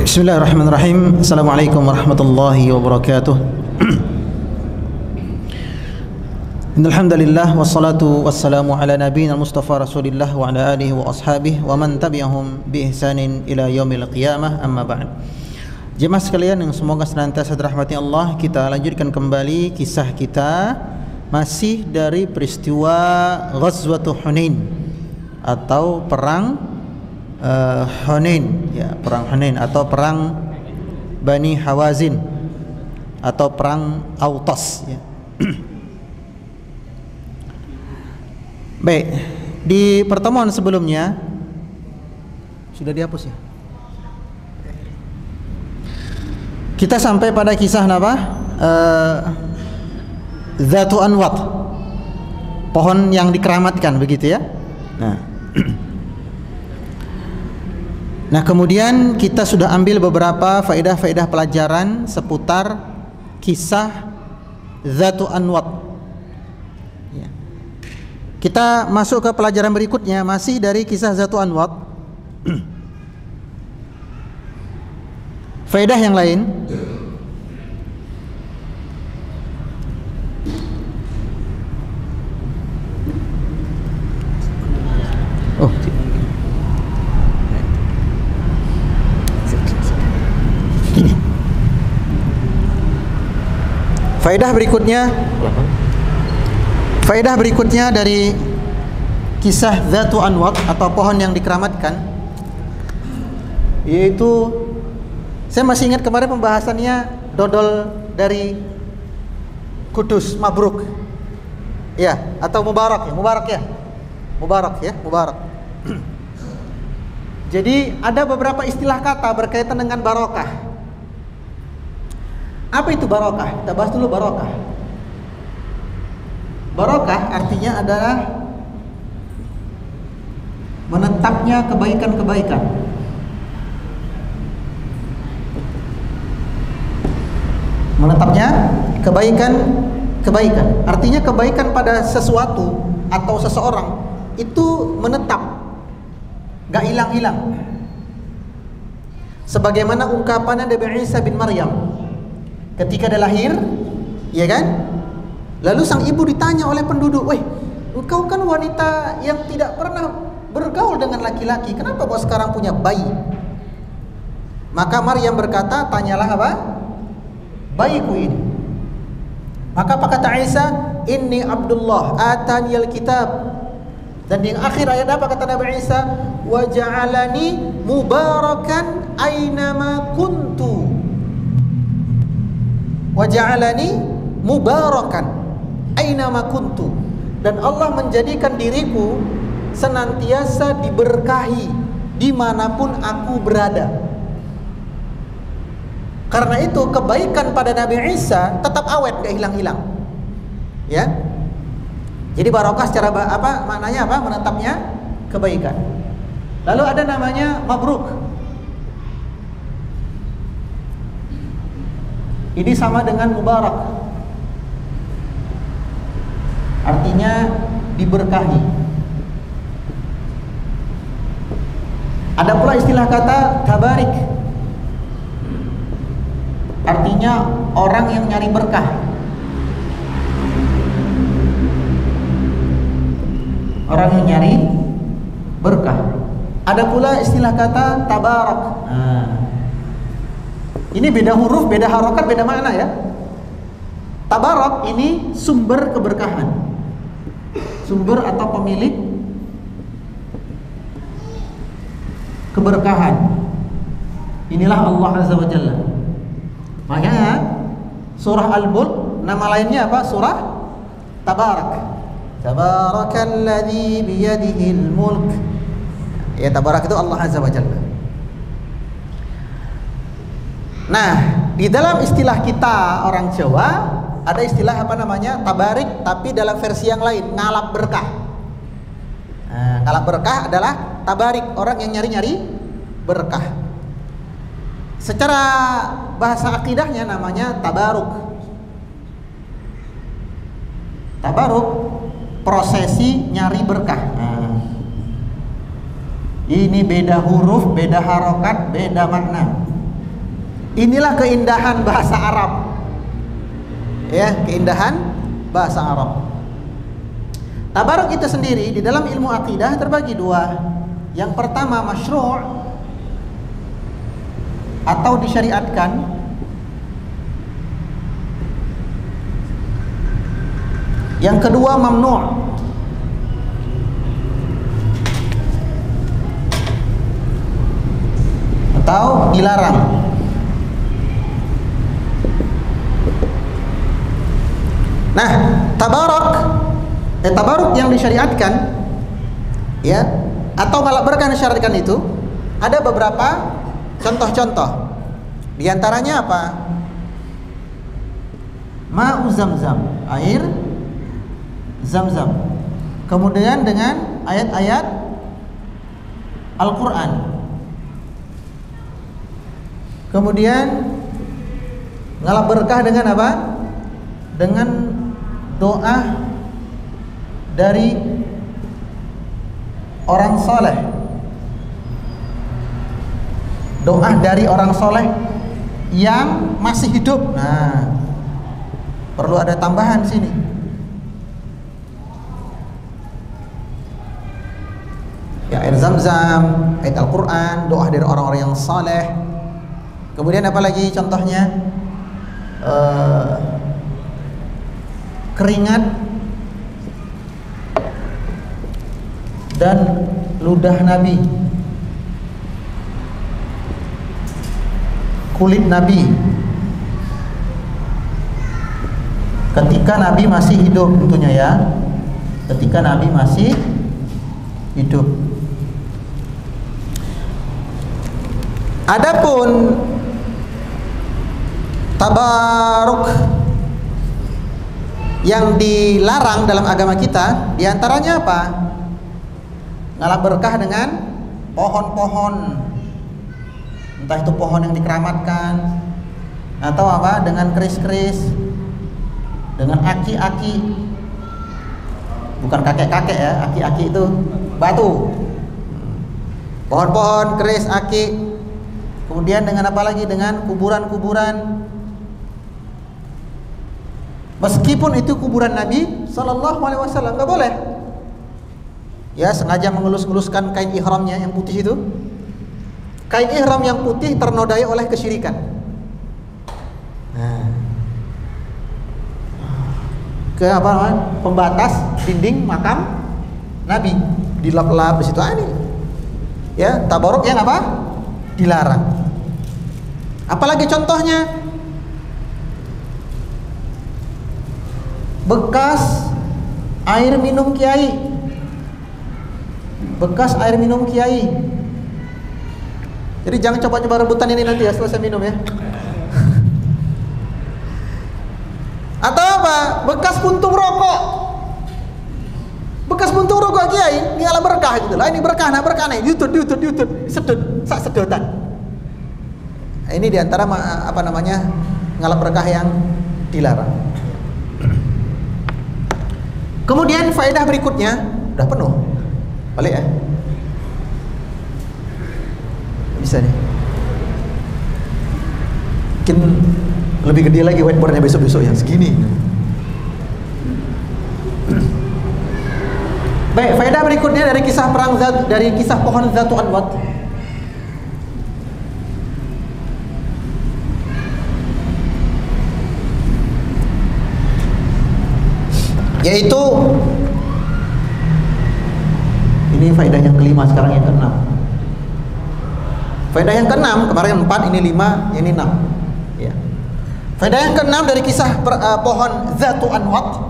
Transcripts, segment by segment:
Bismillahirrahmanirrahim. Assalamualaikum warahmatullahi wabarakatuh. Alhamdulillah wassalatu wassalamu ala nabiyina Mustafa Rasulillah wa ala alihi wa ashabihi wa man tabi'ahum bi ihsanin ila yaumil qiyamah, amma ba'd. Jemaah sekalian yang semoga senantiasa dirahmati Allah, kita lanjutkan kembali kisah kita masih dari peristiwa Ghazwatul Hunain atau perang Hunain, ya, perang Hunain atau perang Bani Hawazin atau perang Autas, ya. Baik, di pertemuan sebelumnya sudah dihapus ya. Kita sampai pada kisah apa? Dzatu Anwat, pohon yang dikeramatkan, begitu ya. Nah, kemudian kita sudah ambil beberapa faedah-faedah pelajaran seputar kisah Dzatu Anwat. Ya. Kita masuk ke pelajaran berikutnya, masih dari kisah Dzatu Anwat. Faedah yang lain. Oh, faedah berikutnya dari kisah Dzatu Anwat atau pohon yang dikeramatkan, yaitu saya masih ingat kemarin pembahasannya dodol dari Kudus, Mabruk, ya, atau Mubarak ya, Mubarak. Jadi ada beberapa istilah kata berkaitan dengan barokah. Apa itu barokah? Kita bahas dulu barokah. Barokah artinya adalah menetapnya kebaikan-kebaikan. Menetapnya kebaikan. Artinya kebaikan pada sesuatu atau seseorang itu menetap, gak hilang-hilang. Sebagaimana ungkapan Nabi Isa bin Maryam ketika dia lahir, ya kan? Lalu sang ibu ditanya oleh penduduk, "Weh, engkau kan wanita yang tidak pernah bergaul dengan laki-laki, kenapa kau sekarang punya bayi?" Maka Maryam berkata, "Tanyalah apa? Bayiku ini." Maka apa kata Isa? "Inni Abdullah ataniyal kitab." Dan di akhir ayat apa kata Nabi Isa? "Wa ja'alani mubarakan ainama kuntu." Wa ja'alani mubarakan ainama kuntu. Dan Allah menjadikan diriku senantiasa diberkahi dimanapun aku berada. Karena itu kebaikan pada Nabi Isa tetap awet, gak hilang-hilang. Ya. Jadi barokah secara apa maknanya apa? Menetapnya kebaikan. Lalu ada namanya mabruk. Ini sama dengan mubarak. Artinya diberkahi. Ada pula istilah kata tabarik. Artinya orang yang nyari berkah. Orang yang nyari berkah. Ada pula istilah kata tabarak. Ini beda huruf, beda harokat, beda makna ya. Tabarak ini sumber keberkahan, sumber atau pemilik keberkahan. Inilah Allah Azza wa Jalla. Makanya surah Al-Mulk nama lainnya apa? Surah Tabarak. Tabarakalladzi biyadihil mulk. Ya, tabarak itu Allah Azza wa Jalla. Nah, di dalam istilah kita orang Jawa ada istilah apa namanya? Tabarik, tapi dalam versi yang lain, ngalap berkah. Nah, ngalap berkah adalah tabarik, orang yang nyari-nyari berkah. Secara bahasa akidahnya namanya tabaruk. Tabaruk, prosesi nyari berkah. Ini beda huruf, beda harokat, beda makna. Inilah keindahan bahasa Arab. Ya, keindahan bahasa Arab. Tabaruk itu sendiri di dalam ilmu akidah terbagi dua. Yang pertama masyru' atau disyariatkan. Yang kedua mamnu' atau dilarang. Nah, tabaruk yang disyariatkan, ya, atau ngalap berkah yang disyariatkan itu ada beberapa contoh-contoh. Di antaranya apa? Ma'u Zamzam, air Zamzam. Kemudian dengan ayat-ayat Al-Quran. Kemudian ngalap berkah dengan apa? Dengan doa dari orang soleh. Doa dari orang soleh yang masih hidup. Nah, perlu ada tambahan sini. Ya, air Zamzam, ayat Al-Quran, doa dari orang-orang yang soleh. Kemudian apa lagi contohnya? Keringat dan ludah Nabi, kulit Nabi ketika Nabi masih hidup, tentunya ya, ketika Nabi masih hidup. Adapun tabaruk yang dilarang dalam agama kita, diantaranya apa? Ngalap berkah dengan pohon-pohon, entah itu pohon yang dikeramatkan atau apa, dengan keris-keris, dengan aki-aki. Bukan kakek-kakek ya, aki-aki itu batu. Pohon-pohon, keris, aki. Kemudian dengan apa lagi? Dengan kuburan-kuburan. Meskipun itu kuburan Nabi Sallallahu Alaihi Wasallam, nggak boleh. Ya, sengaja mengelus-eluskan kain ihramnya yang putih itu. Kain ihram yang putih ternodai oleh kesyirikan. Nah, ke apa namanya? Pembatas dinding makam Nabi, dilap-lap di situ. Ini ya, tabaruk yang apa? Dilarang. Apalagi contohnya? Bekas air minum kiai. Bekas air minum kiai. Jadi jangan coba-coba rebutan ini nanti ya setelah saya minum ya. Atau apa? Bekas puntung rokok. Bekas puntung rokok kiai, ini ala berkah gitu lah. Ini berkah, nah berkah nih. Diutut, sedot, sak sedotan. Nah, ini diantara apa namanya, ngalap berkah yang dilarang. Kemudian faedah berikutnya, udah penuh. Balik ya. Bisa nih. Mungkin lebih gede lagi whiteboardnya besok-besok yang segini. Baik, faedah berikutnya dari kisah perang dari kisah pohon Zatu Anwat. Yaitu ini faedah yang kelima, sekarang yang keenam. Faedah yang keenam, kemarin 4, ini 5, ini 6. Ya. Faedah yang keenam dari kisah pohon Zatu Anwat.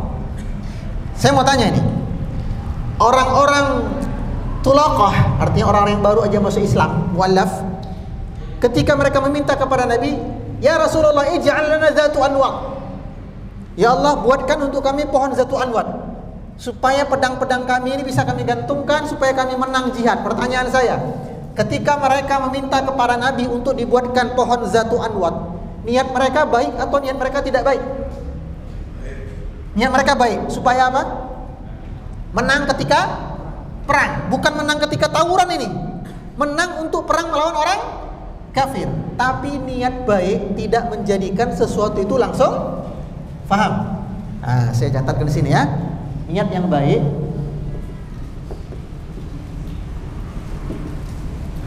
Saya mau tanya ini, orang-orang tulaqah, artinya orang-orang yang baru aja masuk Islam, muallaf, ketika mereka meminta kepada Nabi, ya Rasulullah, ij'al lana Zatu Anwat. Ya Allah, buatkan untuk kami pohon Zatu Anwat, supaya pedang-pedang kami ini bisa kami gantungkan, supaya kami menang jihad. Pertanyaan saya, ketika mereka meminta kepada Nabi untuk dibuatkan pohon Zatu Anwat, niat mereka baik atau niat mereka tidak baik? Niat mereka baik, supaya apa? Menang ketika perang, bukan menang ketika tawuran ini. Menang untuk perang melawan orang kafir. tapi niat baik tidak menjadikan sesuatu itu langsung faham. Nah, saya catatkan di sini ya. Niat yang baik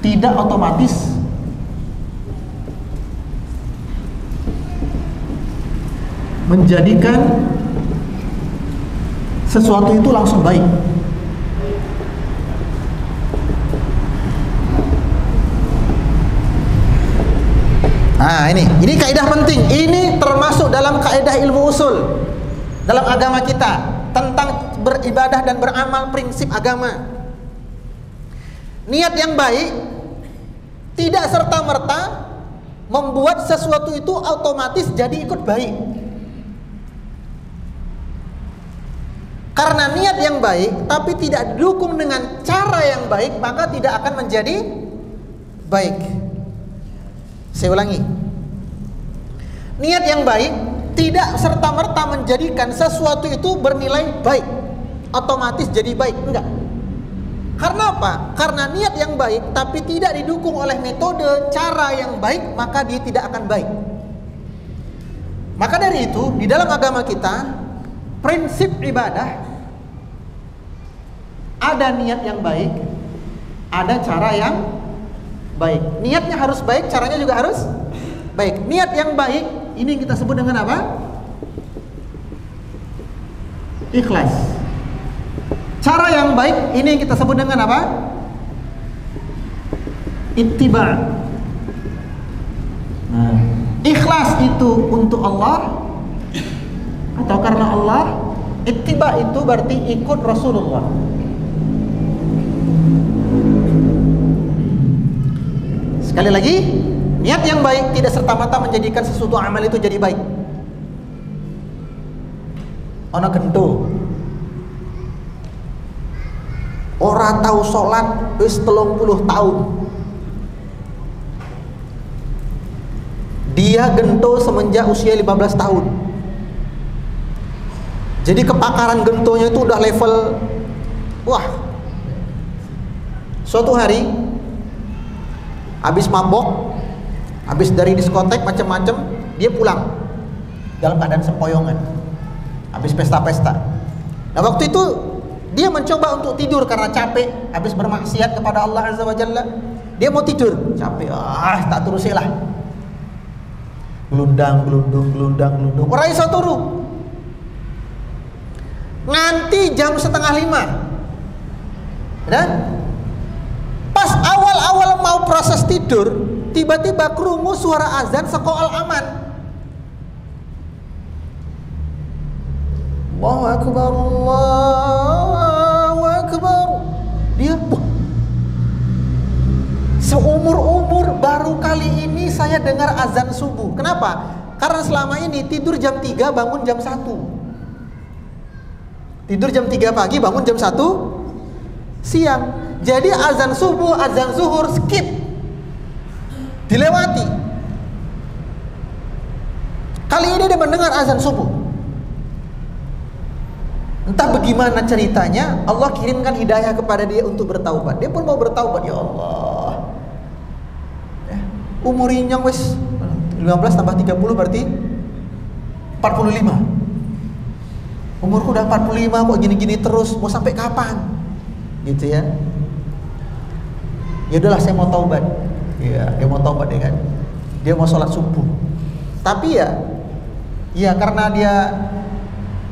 tidak otomatis menjadikan sesuatu itu langsung baik. Nah, ini kaidah penting. Ini termasuk dalam kaidah ilmu usul dalam agama kita tentang beribadah dan beramal, prinsip agama. Niat yang baik tidak serta-merta membuat sesuatu itu otomatis jadi ikut baik. Karena niat yang baik tapi tidak didukung dengan cara yang baik, maka tidak akan menjadi baik. Saya ulangi. Niat yang baik tidak serta-merta menjadikan sesuatu itu bernilai baik, otomatis jadi baik. Enggak. Karena apa? Karena niat yang baik tapi tidak didukung oleh metode cara yang baik, maka dia tidak akan baik. Maka dari itu, di dalam agama kita, prinsip ibadah ada niat yang baik, ada cara yang baik. Niatnya harus baik, caranya juga harus baik. Niat yang baik ini kita sebut dengan apa? Ikhlas. Cara yang baik ini kita sebut dengan apa? Ittiba'. Nah, ikhlas itu untuk Allah atau karena Allah. Ittiba' itu berarti ikut Rasulullah. Sekali lagi, niat yang baik tidak serta-merta menjadikan sesuatu amal itu jadi baik. Ono gento ora tahu sholat wis 30 tahun. Dia gento semenjak usia 15 tahun. Jadi kepakaran gentonya itu udah level wah. Suatu hari habis mabok, habis dari diskotek macam-macam, dia pulang dalam keadaan sempoyongan. Habis pesta-pesta. Nah, waktu itu dia mencoba untuk tidur karena capek, habis bermaksiat kepada Allah Azza wa Jalla. Dia mau tidur, capek, tak terusilah. Gelundang, gelundung. Ora iso turu. Nganti jam 4:30. Dan pas awal-awal mau proses tidur, tiba-tiba krungu suara azan saka Al-Aman. Allahu Akbar, Allahu Akbar. Dia seumur-umur baru kali ini saya dengar azan subuh. Kenapa? Karena selama ini tidur jam 3, bangun jam 1. Tidur jam 3 pagi, bangun jam 1 siang. Jadi azan subuh, azan zuhur skip, dilewati. Kali ini dia mendengar azan subuh. Entah bagaimana ceritanya, Allah kirimkan hidayah kepada dia untuk bertaubat. Dia pun mau bertaubat. Ya Allah, umurnya wis 15 tambah 30 berarti 45. Umurku udah 45 kok gini-gini terus, mau sampai kapan? Gitu ya. Ya udahlah, saya mau taubat. Ya, dia mau taubat ya kan. Dia mau sholat subuh. Tapi ya karena dia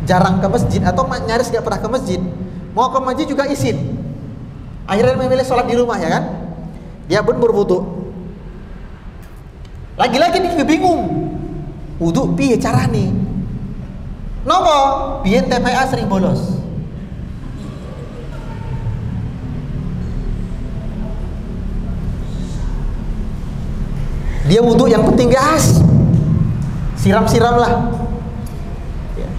jarang ke masjid atau nyaris gak pernah ke masjid, mau ke masjid juga izin. Akhirnya memilih sholat di rumah ya kan. Dia pun berwudu. Lagi-lagi dia bingung. Wudu piye carane? Nopo? Biyen TPA sering bolos. Dia wudhu yang penting gas, siram-siram lah. Ya.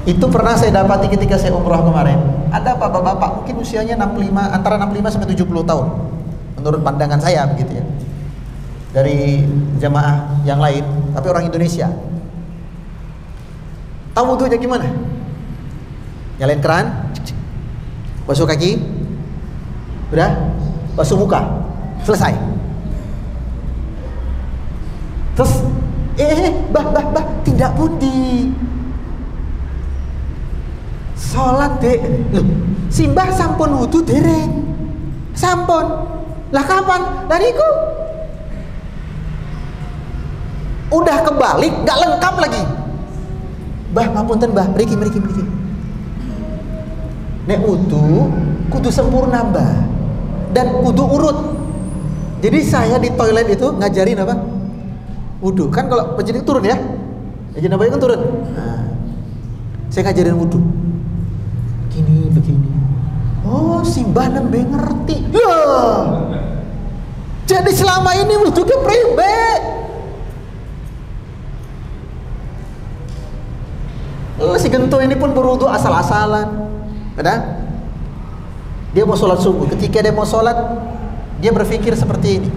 Itu pernah saya dapati ketika saya umroh kemarin. Ada bapak-bapak mungkin usianya 65, antara 65 sampai 70 tahun. Menurut pandangan saya begitu ya. Dari jamaah yang lain, tapi orang Indonesia. Tahu wudhunya gimana? Nyalain keran, basuh kaki, udah, basuh muka, selesai. Bah, tidak pundi. Salat dek. Loh, simbah sampun wudu dereng. Sampun. Lah kapan? Lah niku. Udah kebalik, gak lengkap lagi. Bah, ngapunten bah, mriki. Nek wudu kudu sempurna mbah. Dan kudu urut. Jadi saya di toilet itu ngajarin apa? Wudu. Kan kalau penjenengan turun ya. Izin Nabi kan turun. Nah, saya ngajarin wudu. Begini. Oh, si mbah nembe ngerti. Loh. Jadi selama ini wudu ke pribe. Si gento ini pun berwudu asal-asalan. Ada? Dia mau sholat subuh. Ketika dia mau sholat, dia berpikir seperti ini.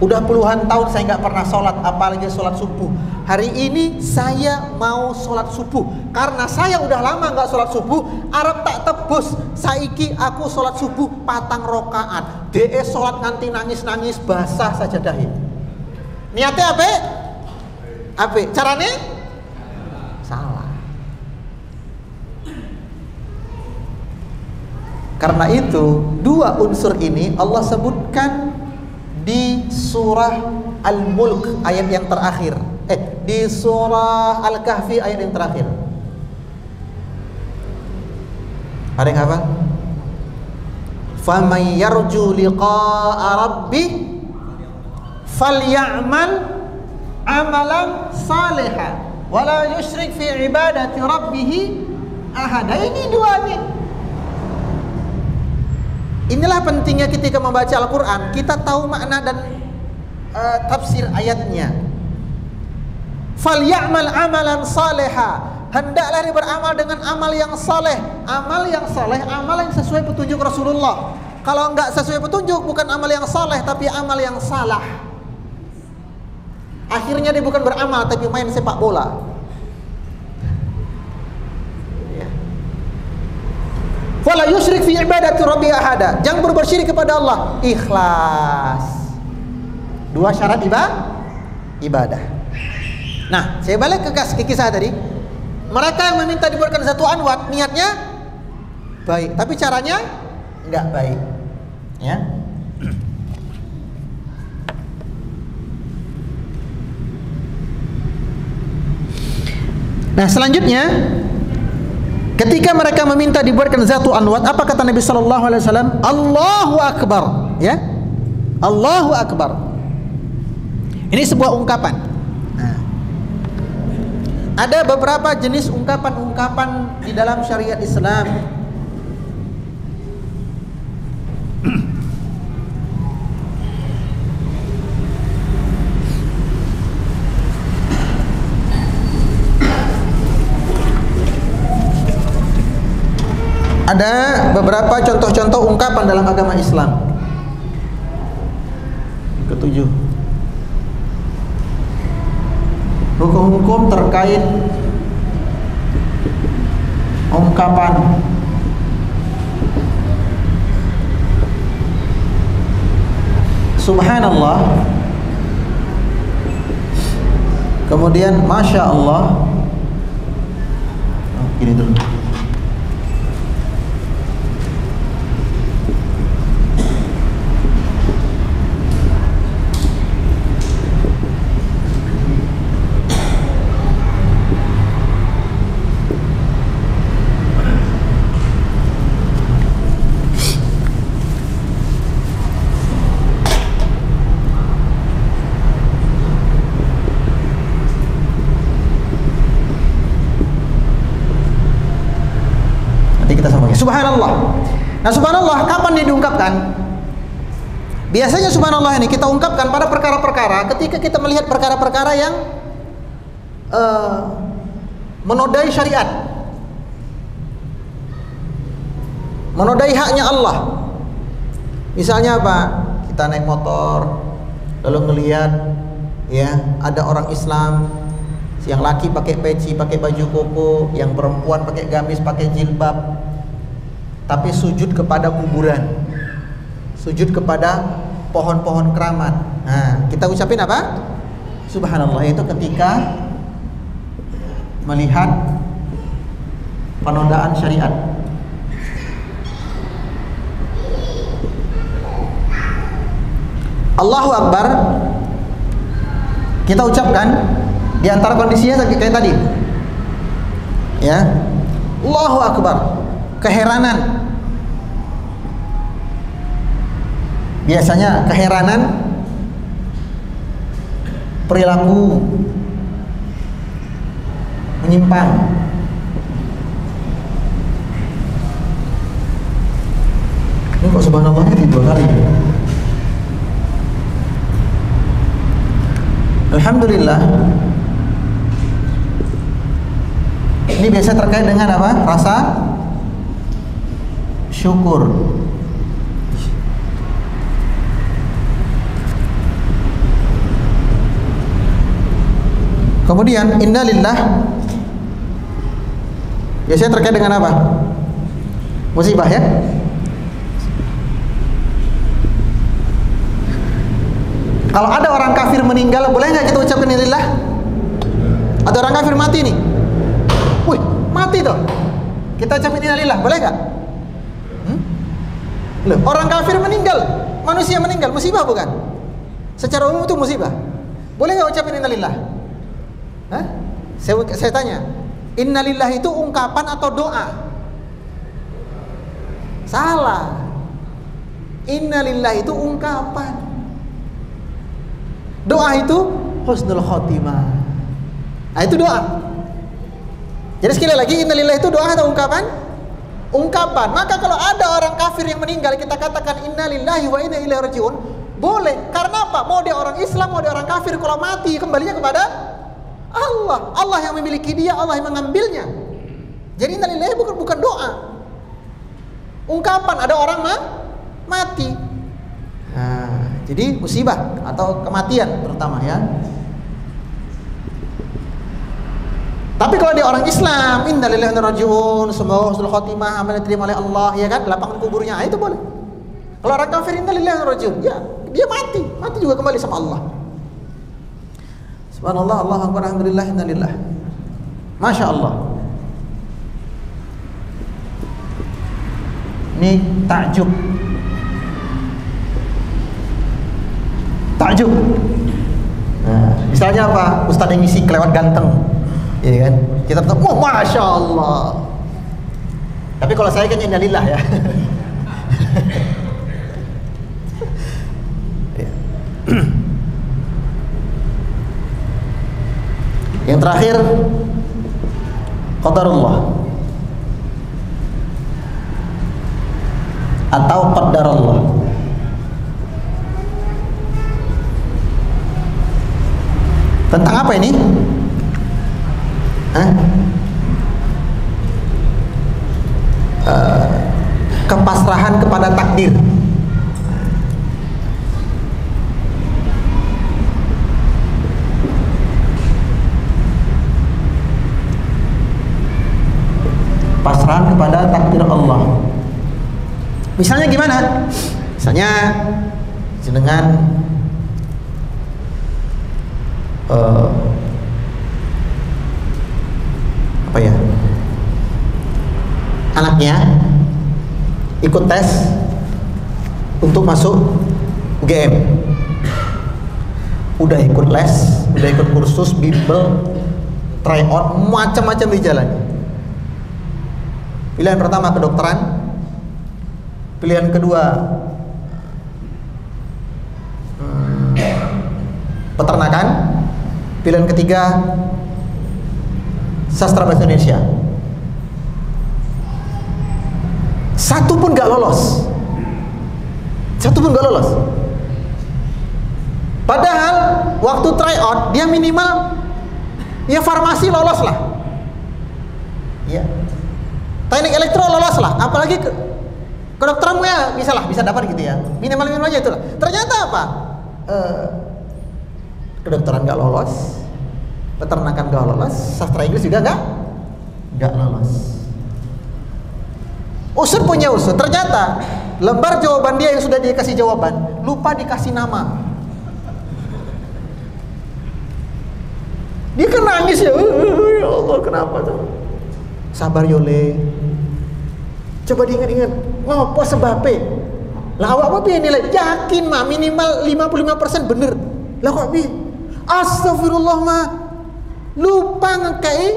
Udah puluhan tahun saya nggak pernah sholat, apalagi sholat subuh. Hari ini saya mau sholat subuh. Karena saya udah lama nggak sholat subuh, Arab tak tebus. Saiki aku sholat subuh patang rokaat. DE sholat nganti nangis-nangis basah saja dahi. Niatnya apa? Apa? Caranya? Salah. Karena itu dua unsur ini Allah sebutkan di surah Al-Mulk ayat yang terakhir. Di surah Al-Kahfi ayat yang terakhir. Ada yang hafal? Faman yarju liqa'a rabbih falyamal amalan salihan wala yusyrik fi ibadati rabbih ahada. Ini dua nih. Inilah pentingnya ketika membaca Al-Quran, kita tahu makna dan tafsir ayatnya. Falyamal amalan saleha, hendaklah dia beramal dengan amal yang saleh. Amal yang saleh, amal yang sesuai petunjuk Rasulullah. Kalau enggak sesuai petunjuk, bukan amal yang saleh, tapi amal yang salah. Akhirnya dia bukan beramal, tapi main sepak bola. Wala yusyrik fi ibadati rabbi ahada. Jangan bersyirik kepada Allah. Ikhlas. Dua syarat ibadah. Nah, saya balik ke kisah tadi. Mereka yang meminta dibuatkan satu anwat, niatnya baik, tapi caranya enggak baik. Ya. Nah, selanjutnya ketika mereka meminta dibuatkan satu anwat, apa kata Nabi sallallahu alaihi wasallam? Allahu akbar, ya. Allahu akbar. Ini sebuah ungkapan. Nah, ada beberapa jenis ungkapan-ungkapan di dalam syariat Islam. Ada beberapa contoh-contoh ungkapan dalam agama Islam. Ketujuh, hukum-hukum terkait ungkapan. Subhanallah. Kemudian Masya Allah. Gini dulu. Subhanallah. Nah, subhanallah kapan dia diungkapkan? Biasanya subhanallah ini kita ungkapkan pada perkara-perkara ketika kita melihat perkara-perkara yang menodai syariat, menodai haknya Allah. Misalnya apa? Kita naik motor lalu ngelihat ya ada orang Islam, yang laki pakai peci, pakai baju koko, yang perempuan pakai gamis, pakai jilbab, tapi sujud kepada kuburan, sujud kepada pohon-pohon keramat. Nah, kita ucapin apa? Subhanallah, itu ketika melihat penodaan syariat. Allahu Akbar kita ucapkan di antara kondisinya kayak tadi. Ya. Allahu Akbar. Keheranan. Biasanya keheranan perilaku menyimpang. Ini kok subhanallahnya 2 kali. Alhamdulillah. Ini biasa terkait dengan apa? Rasa syukur. Kemudian innalillah biasanya terkait dengan apa? Musibah ya. Kalau ada orang kafir meninggal, boleh nggak kita ucapkan innalillah? Ada orang kafir mati nih. Wih, mati tuh. Kita ucapin innalillah, boleh nggak? Loh, orang kafir meninggal, manusia meninggal, musibah bukan? Secara umum itu musibah. Boleh nggak ucapin innalillah? Hah? Saya tanya, innalillah itu ungkapan atau doa? Salah. Innalillah itu ungkapan. Doa itu husnul khotimah. Nah, itu doa. Jadi sekali lagi, innalillah itu doa atau ungkapan? Ungkapan. Maka kalau ada orang kafir yang meninggal, kita katakan innalillahi wa inna ilaihi rajiun, boleh. Karena apa? Mau dia orang Islam, mau dia orang kafir, kalau mati kembalinya kepada Allah. Allah yang memiliki dia, Allah yang mengambilnya. Jadi innalillahi bukan doa. Ungkapan, ada orang mati. Nah, jadi musibah atau kematian terutama ya. Tapi kalau dia orang Islam, innalillahi wa inna ilaihi rajiun, semoga husnul khotimah, amal diterima oleh Allah, ya kan, lapangan kuburnya, itu boleh. Kalau orang kafir innalillahi wa inna ilaihi rajiun, ya dia mati juga kembali sama Allah. Subhanallah, Allahu akbar, alhamdulillah, innalillah. Masya Allah. Ini takjub. Nah, misalnya apa? Ustadz yang ngisi kelewat ganteng, ya kan? Kita tetap, oh masya Allah. Tapi kalau saya kan innalillah ya. Yang terakhir, qadarullah atau qadarullah. Tentang apa ini? Kepasrahan kepada takdir. Pasrahan kepada takdir Allah. Misalnya gimana? Misalnya dengan apa ya? Anaknya ikut tes untuk masuk UGM. Udah ikut les, udah ikut kursus bimbel, try out, macam-macam di jalan. Pilihan pertama kedokteran, pilihan kedua peternakan, pilihan ketiga sastra bahasa Indonesia. Satu pun gak lolos. Padahal waktu try out dia minimal ya farmasi lolos lah, ya teknik elektro lolos lah, apalagi kedokteran ya bisa dapat gitu ya, minimal aja itulah. Ternyata apa? Kedokteran gak lolos, peternakan gak lolos, sastra Inggris juga gak lolos. Usut punya usut, ternyata lembar jawaban dia yang sudah dikasih jawaban lupa dikasih nama. Dia kan nangis ya. Ya Allah, kenapa tuh? Sabar Yole. Coba diingat-ingat. Ngopo sebabnya? Lah awak apa piye nilai? Yakin mah minimal 55% bener. Lah kok piye? Astagfirullah mah. Lupa ngekei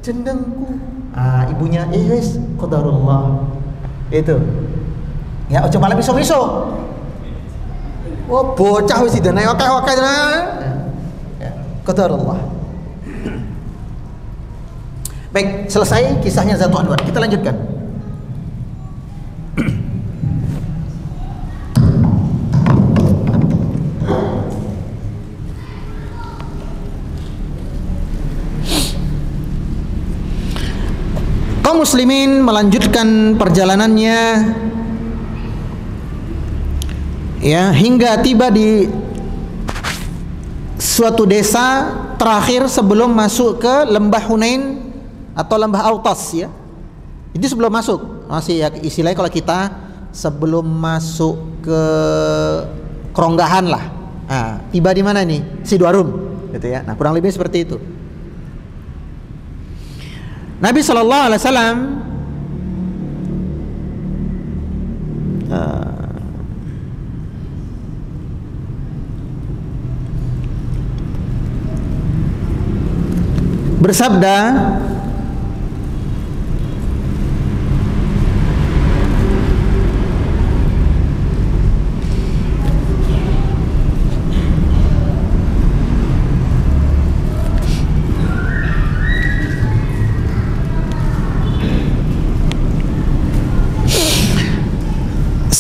jenengku. Ibunya wis qadarullah. Itu. Ya coba lebih iso-iso. Oh bocah wis dene oke-oke ya. Qadarullah. Baik, selesai kisahnya Zatu Anwar. Kita lanjutkan. Kaum muslimin melanjutkan perjalanannya ya hingga tiba di suatu desa terakhir sebelum masuk ke lembah Hunain atau lembah Autas ya. Itu sebelum masuk, masih ya istilahnya kalau kita sebelum masuk ke Keronggahan lah. Tiba di mana nih? Sidoarum gitu ya. Nah, kurang lebih seperti itu. Nabi sallallahu alaihi wasallam bersabda,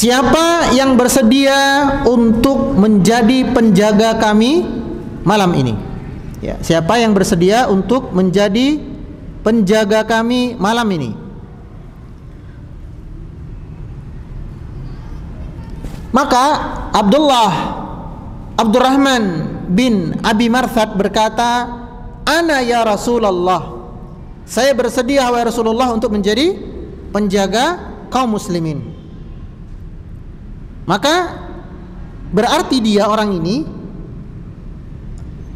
siapa yang bersedia untuk menjadi penjaga kami malam ini? Ya, siapa yang bersedia untuk menjadi penjaga kami malam ini? Maka Abdurrahman bin Abi Marthad berkata, "Ana ya Rasulullah." Saya bersedia wahai Rasulullah untuk menjadi penjaga kaum muslimin. Maka berarti dia orang ini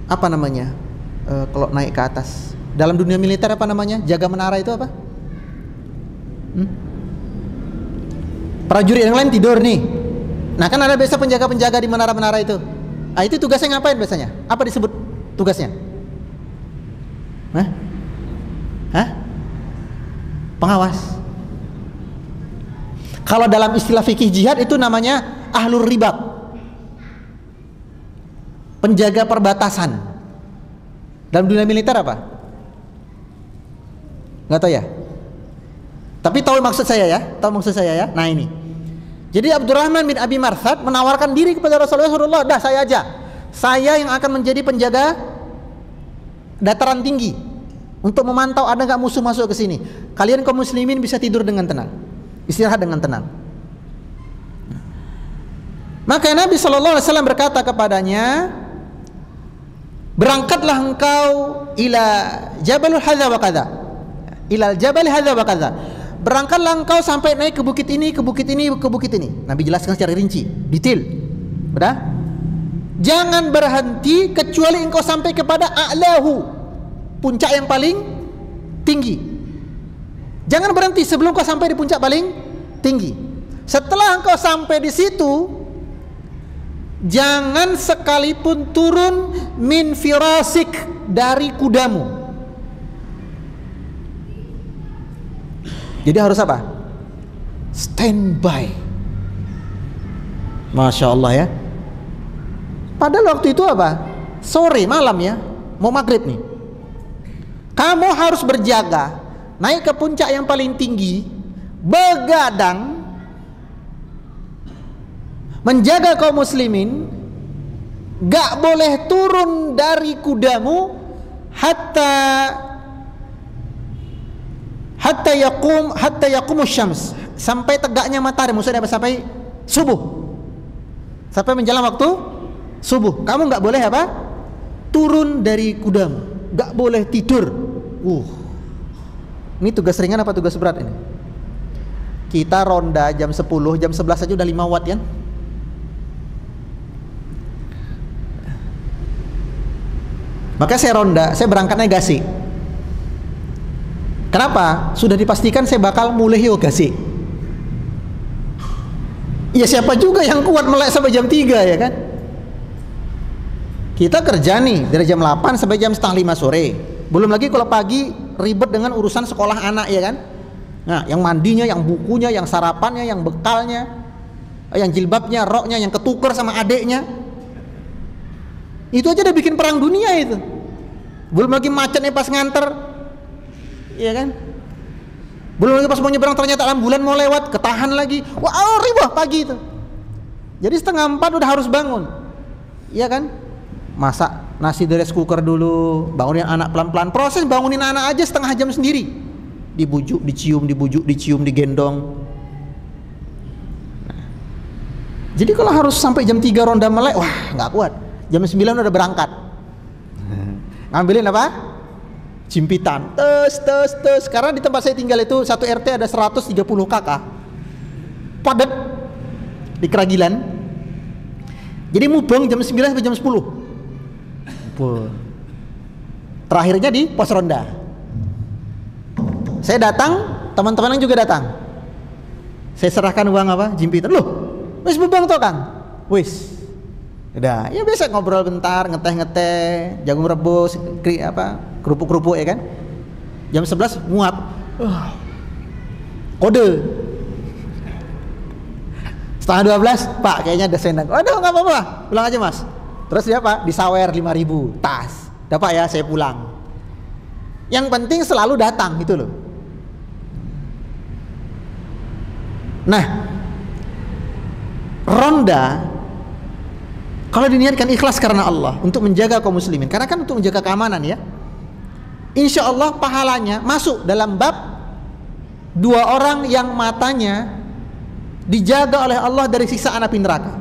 apa namanya? Kalau naik ke atas dalam dunia militer apa namanya? Jaga menara itu apa? Prajurit yang lain tidur nih. Nah kan ada biasa penjaga-penjaga di menara-menara itu. Itu tugasnya ngapain biasanya? Apa disebut tugasnya? Pengawas. Kalau dalam istilah fikih jihad itu namanya ahlur ribat, penjaga perbatasan. Dalam dunia militer apa? Nggak tahu ya. Tapi tahu maksud saya ya, Nah ini. Jadi Abdurrahman bin Abi Marthad menawarkan diri kepada Rasulullah, dah saya aja. Saya yang akan menjadi penjaga dataran tinggi untuk memantau ada nggak musuh masuk ke sini. Kalian kaum muslimin bisa tidur dengan tenang. Istirahat dengan tenang. Maka Nabi SAW berkata kepadanya, berangkatlah engkau ila Jabalul Hadza wa kadza. Ilal Jabal Hadza wa kadza. Berangkatlah engkau sampai naik ke bukit ini, ke bukit ini, ke bukit ini. Nabi jelaskan secara rinci, detail. Sudah? Jangan berhenti kecuali engkau sampai kepada a'lahu, puncak yang paling tinggi. Jangan berhenti sebelum kau sampai di puncak paling tinggi. Setelah engkau sampai di situ, jangan sekalipun turun min firasik, dari kudamu. Jadi harus apa? Standby. Masya Allah ya. Padahal waktu itu apa? Sore, malam ya, mau maghrib nih. Kamu harus berjaga, naik ke puncak yang paling tinggi, begadang, menjaga kaum muslimin, gak boleh turun dari kudamu hatta yaqumus syams, sampai tegaknya matahari. Maksudnya sampai subuh, sampai menjelang waktu subuh. Kamu gak boleh apa? Turun dari kudamu, gak boleh tidur. Ini tugas ringan apa tugas berat ini? Kita ronda jam 10, jam 11 aja udah 5 watt kan? Maka saya ronda, saya berangkatnya Gasi. Kenapa? Sudah dipastikan saya bakal mulai Gasi. Ya siapa juga yang kuat melek sampai jam 3 ya kan? Kita kerja nih dari jam 8 sampai jam setengah 5 sore. Belum lagi kalau pagi ribet dengan urusan sekolah anak ya kan? Nah, yang mandinya, yang bukunya, yang sarapannya, yang bekalnya, yang jilbabnya, roknya, yang ketuker sama adeknya. Itu aja udah bikin perang dunia itu. Belum lagi macetnya pas nganter, iya kan? Belum lagi pas mau nyebrang ternyata ambulan mau lewat, ketahan lagi. Wah, ribah pagi itu. Jadi setengah 4 udah harus bangun, iya kan? Masak nasi di rice cooker dulu, bangunin anak pelan-pelan. Proses bangunin anak aja setengah jam sendiri. Dibujuk, dibujuk, dicium, digendong. Nah, jadi kalau harus sampai jam 3 ronda melek, wah nggak kuat. Jam 9 udah berangkat. Ngambilin apa? Jimpitan. Tes. Karena di tempat saya tinggal itu satu RT ada 130 kakak. Padat di Keragilan. Jadi mubeng jam 9 sampai jam 10. Terakhirnya di pos ronda. Saya datang, teman-teman yang juga datang. Saya serahkan uang apa? Jimpitan. Loh, wis bebang toh Kang? Wis. Udah, ya biasa ngobrol bentar, ngeteh-ngeteh, jagung rebus, kerupuk-kerupuk ya kan. Jam 11 nguap. Kode. Setengah 12, Pak kayaknya ada sendang. Aduh nggak apa-apa, pulang aja Mas. Terus dia apa? Disawer 5.000 tas. Dapat ya, saya pulang. Yang penting selalu datang gitu loh. Nah, ronda kalau diniatkan ikhlas karena Allah untuk menjaga kaum muslimin, karena kan untuk menjaga keamanan ya, insya Allah pahalanya masuk dalam bab 2 orang yang matanya dijaga oleh Allah dari siksaan api neraka.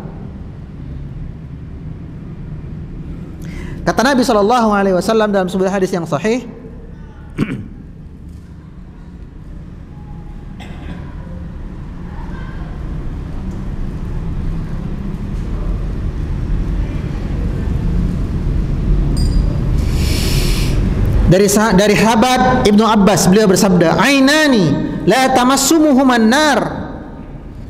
Kata Nabi SAW dalam sebuah hadis yang sahih, dari sahabat Ibnu Abbas, beliau bersabda, ainani la tamassumuhuman nar,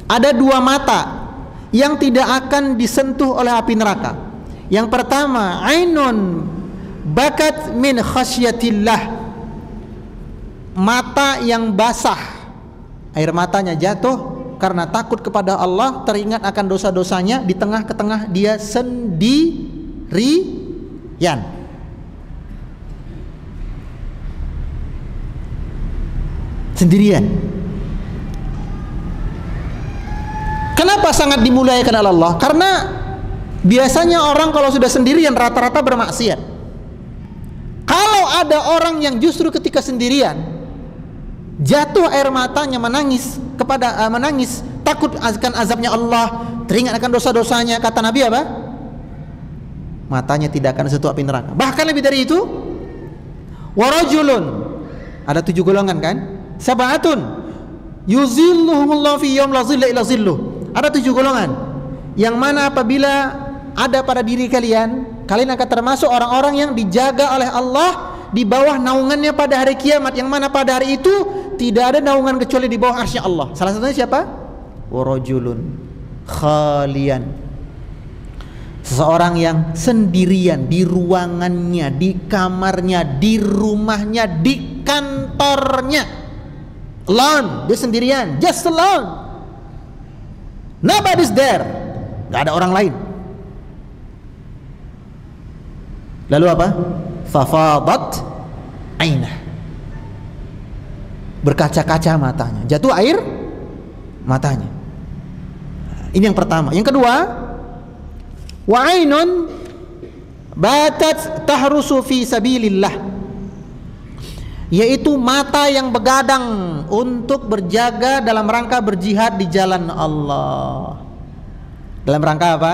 ada 2 mata yang tidak akan disentuh oleh api neraka. Yang pertama, ainun bakat min khasyatillah, mata yang basah, air matanya jatuh karena takut kepada Allah, teringat akan dosa-dosanya, di tengah-tengah dia sendirian. Kenapa sangat dimuliakan oleh Allah? Karena biasanya orang kalau sudah sendirian rata-rata bermaksiat. Kalau ada orang yang justru ketika sendirian jatuh air matanya, menangis takut akan azabnya Allah, teringat akan dosa-dosanya, kata Nabi apa? Matanya tidak akan sentuh api neraka. Bahkan lebih dari itu, warajulun, ada 7 golongan kan? Sab'atun yuzilluhumullahu fi yaum la zilla illa zilluh. Ada 7 golongan yang mana apabila ada pada diri kalian akan termasuk orang-orang yang dijaga oleh Allah di bawah naungannya pada hari kiamat, yang mana pada hari itu tidak ada naungan kecuali di bawah arsy Allah. Salah satunya siapa? Warajulun khalian, seseorang yang sendirian di ruangannya, di kamarnya, di rumahnya, di kantornya. Alone, dia sendirian, just alone. Nobody's there, gak ada orang lain. Lalu apa? Fafadat ainah, berkaca-kaca matanya, jatuh air matanya. Ini yang pertama. Yang kedua, wa ainun batat tahrusu fi sabilillah, yaitu mata yang begadang untuk berjaga dalam rangka berjihad di jalan Allah. Dalam rangka apa?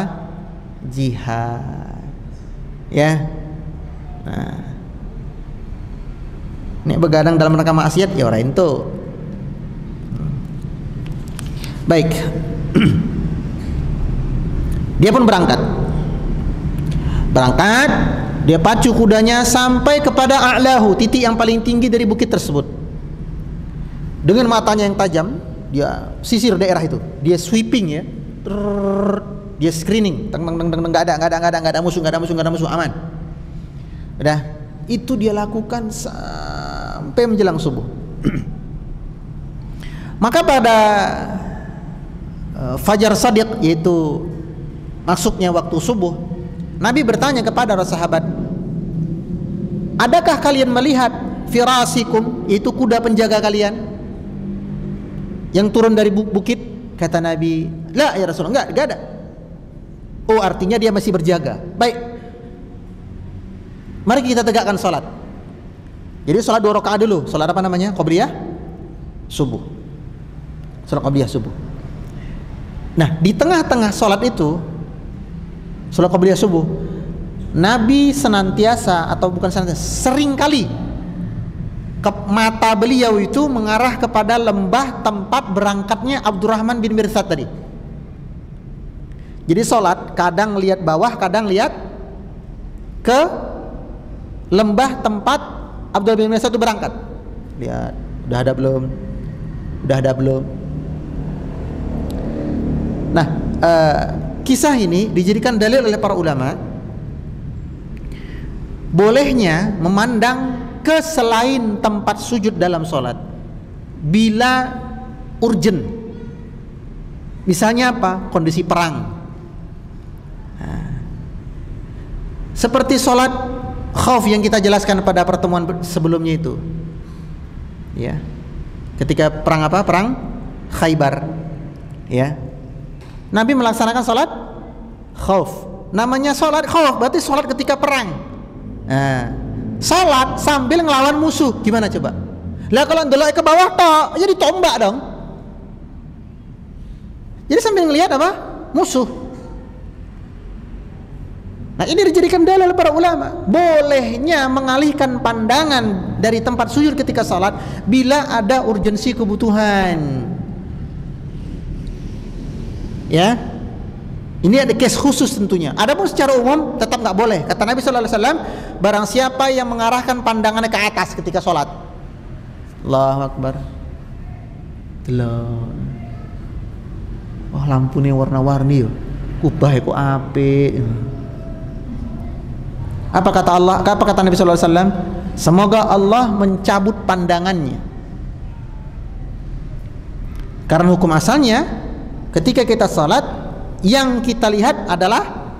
Jihad. Ya. Nah, ini begadang dalam rangka maksiat ya orang itu. Baik. Dia pun berangkat. Dia pacu kudanya sampai kepada a'lahu, titik yang paling tinggi dari bukit tersebut. Dengan matanya yang tajam, dia sisir daerah itu. Dia sweeping ya. Dia screening. Enggak ada musuh, aman. Udah, itu dia lakukan sampai menjelang subuh. Maka pada fajar shadiq, yaitu masuknya waktu subuh, Nabi bertanya kepada para sahabat, adakah kalian melihat firasikum, yaitu kuda penjaga kalian yang turun dari bukit? Kata Nabi, la ya Rasulullah, enggak ada. Oh, artinya dia masih berjaga. Baik, mari kita tegakkan salat. Jadi salat 2 rakaat dulu. Salat apa namanya? Qabliyah subuh. Salat qabliyah subuh. Nah, di tengah-tengah salat itu, salat qabliyah subuh, Nabi senantiasa, atau bukan senantiasa, sering kali mata beliau itu mengarah kepada lembah tempat berangkatnya Abdurrahman bin Mirsad tadi. Jadi salat kadang lihat bawah, kadang lihat ke lembah tempat Abdullah bin Mirsad itu berangkat. Lihat, udah ada belum? Udah ada belum? Nah, kisah ini dijadikan dalil oleh para ulama bolehnya memandang ke selain tempat sujud dalam sholat bila urgent. Misalnya apa? Kondisi perang. Seperti sholat khauf yang kita jelaskan pada pertemuan sebelumnya itu, ya, ketika perang apa? Perang Khaybar, ya. Nabi melaksanakan sholat khauf. Namanya sholat khauf berarti sholat ketika perang. Nah, sholat sambil ngelawan musuh, gimana coba? Lah kalau ndelok ke bawah tok, jadi tombak dong. Jadi sambil ngelihat apa? Musuh. Nah, ini dijadikan dalil oleh para ulama bolehnya mengalihkan pandangan dari tempat sujud ketika sholat bila ada urgensi kebutuhan. Ya, ini ada case khusus tentunya. Adapun secara umum tetap nggak boleh. Kata Nabi Sallallahu Alaihi Wasallam, barang siapa yang mengarahkan pandangannya ke atas ketika sholat, Allahu Akbar, oh lampu nih warna-warni yo, kubah ku apik. Apa kata Allah? Apa kata Nabi Sallallahu Alaihi Wasallam? Semoga Allah mencabut pandangannya. Karena hukum asalnya ketika kita salat yang kita lihat adalah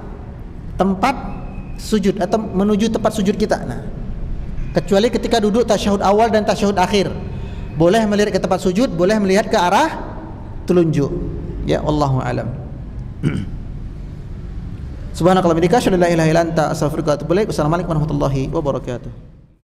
tempat sujud atau menuju tempat sujud kita. Nah, kecuali ketika duduk tasyahud awal dan tasyahud akhir, boleh melihat ke tempat sujud, boleh melihat ke arah telunjuk. Ya, wallahu alam. Subhanakallahumma wa bihamdika asyhadu an la ilaha illa anta astaghfiruka wa atubu ilaik. Wassalamualaikum warahmatullahi wabarakatuh.